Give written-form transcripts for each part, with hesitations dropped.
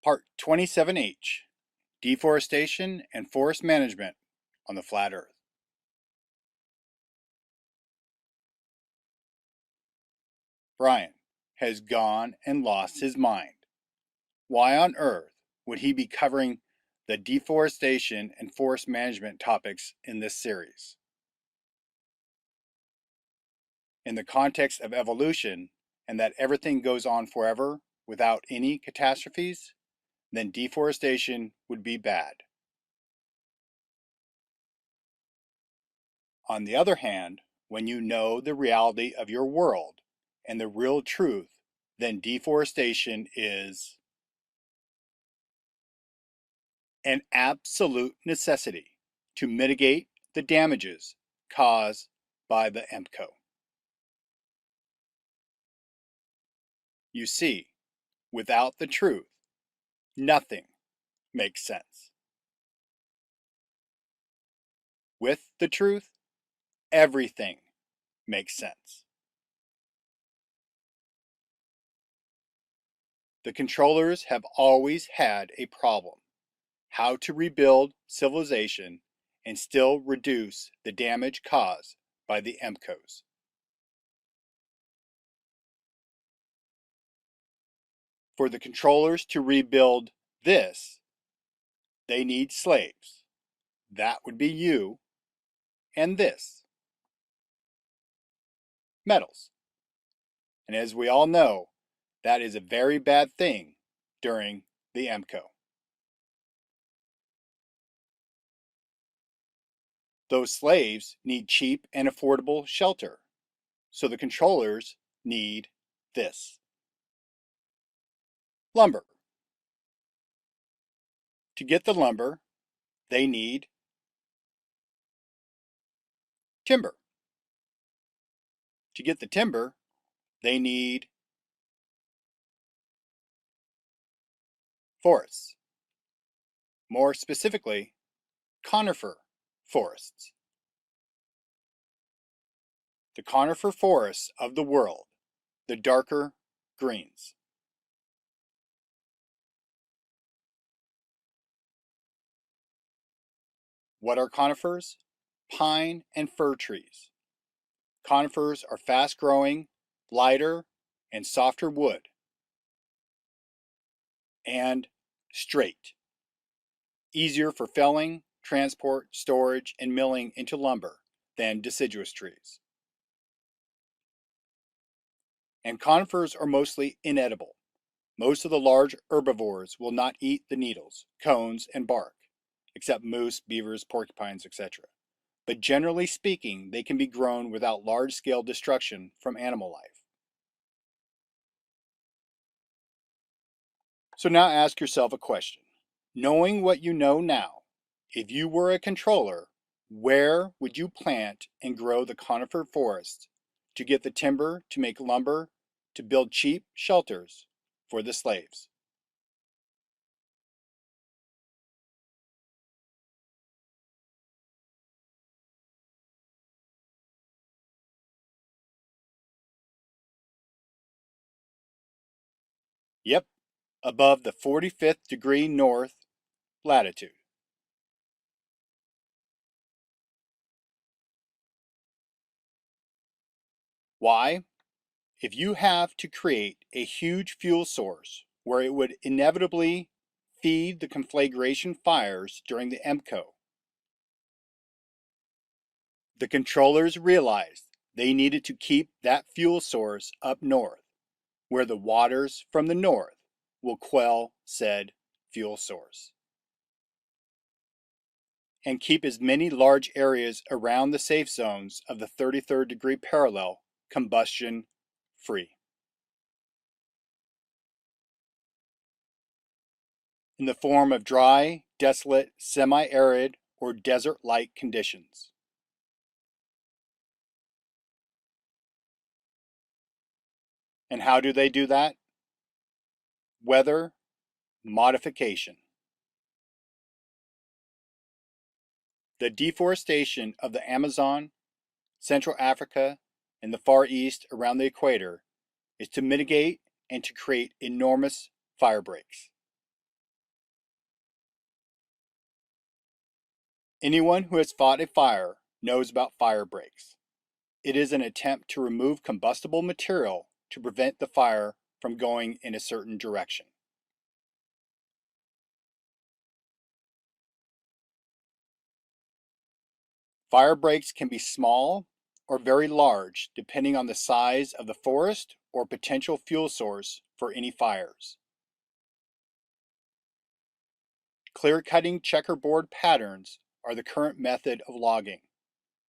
Part 27H, Deforestation and Forest Management on the Flat Earth. Brian has gone and lost his mind. Why on earth would he be covering the deforestation and forest management topics in this series? In the context of evolution and that everything goes on forever without any catastrophes, then deforestation would be bad. On the other hand, when you know the reality of your world and the real truth, then deforestation is an absolute necessity to mitigate the damages caused by the EMPCOE. You see, without the truth, nothing makes sense. With the truth, everything makes sense. The controllers have always had a problem: how to rebuild civilization and still reduce the damage caused by the EMPCOEs. For the controllers to rebuild this, they need slaves. That would be you and this. Metals. And as we all know, that is a very bad thing during the EMPCOE. Those slaves need cheap and affordable shelter, so the controllers need this. Lumber. To get the lumber, they need timber. To get the timber, they need forests. More specifically, conifer forests. The conifer forests of the world, the darker greens. What are conifers? Pine and fir trees. Conifers are fast-growing, lighter, and softer wood, and straight, easier for felling, transport, storage, and milling into lumber than deciduous trees. And conifers are mostly inedible. Most of the large herbivores will not eat the needles, cones, and bark, except moose, beavers, porcupines, etc. But generally speaking, they can be grown without large-scale destruction from animal life. So now ask yourself a question. Knowing what you know now, if you were a controller, where would you plant and grow the conifer forest to get the timber to make lumber to build cheap shelters for the slaves? Yep, above the 45th degree north latitude. Why? If you have to create a huge fuel source where it would inevitably feed the conflagration fires during the EMPCOE, the controllers realized they needed to keep that fuel source up north, where the waters from the north will quell said fuel source, and keep as many large areas around the safe zones of the 33rd degree parallel combustion free. In the form of dry, desolate, semi-arid, or desert-like conditions. And how do they do that? Weather modification. The deforestation of the Amazon, Central Africa, and the Far East around the equator is to mitigate and to create enormous fire breaks. Anyone who has fought a fire knows about fire breaks. It is an attempt to remove combustible material to prevent the fire from going in a certain direction. Fire breaks can be small or very large depending on the size of the forest or potential fuel source for any fires. Clear-cutting checkerboard patterns are the current method of logging.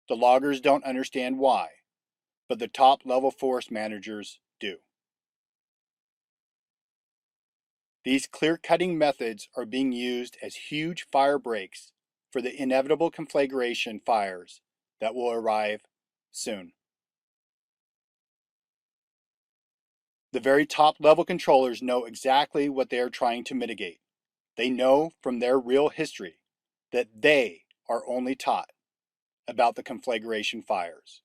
The loggers don't understand why, but the top-level forest managers do. These clear-cutting methods are being used as huge fire breaks for the inevitable conflagration fires that will arrive soon. The very top-level controllers know exactly what they are trying to mitigate. They know from their real history that they are only taught about the conflagration fires.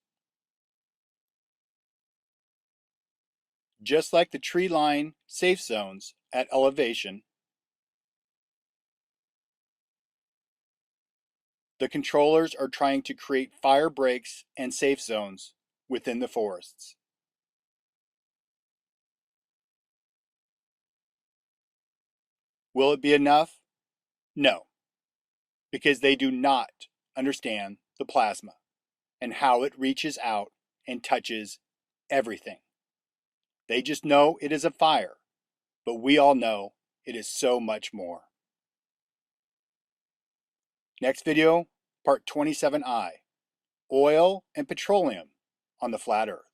Just like the tree line safe zones at elevation, the controllers are trying to create fire breaks and safe zones within the forests. Will it be enough? No, because they do not understand the plasma and how it reaches out and touches everything. They just know it is a fire, but we all know it is so much more. Next video, part 27I, Oil and Petroleum on the Flat Earth.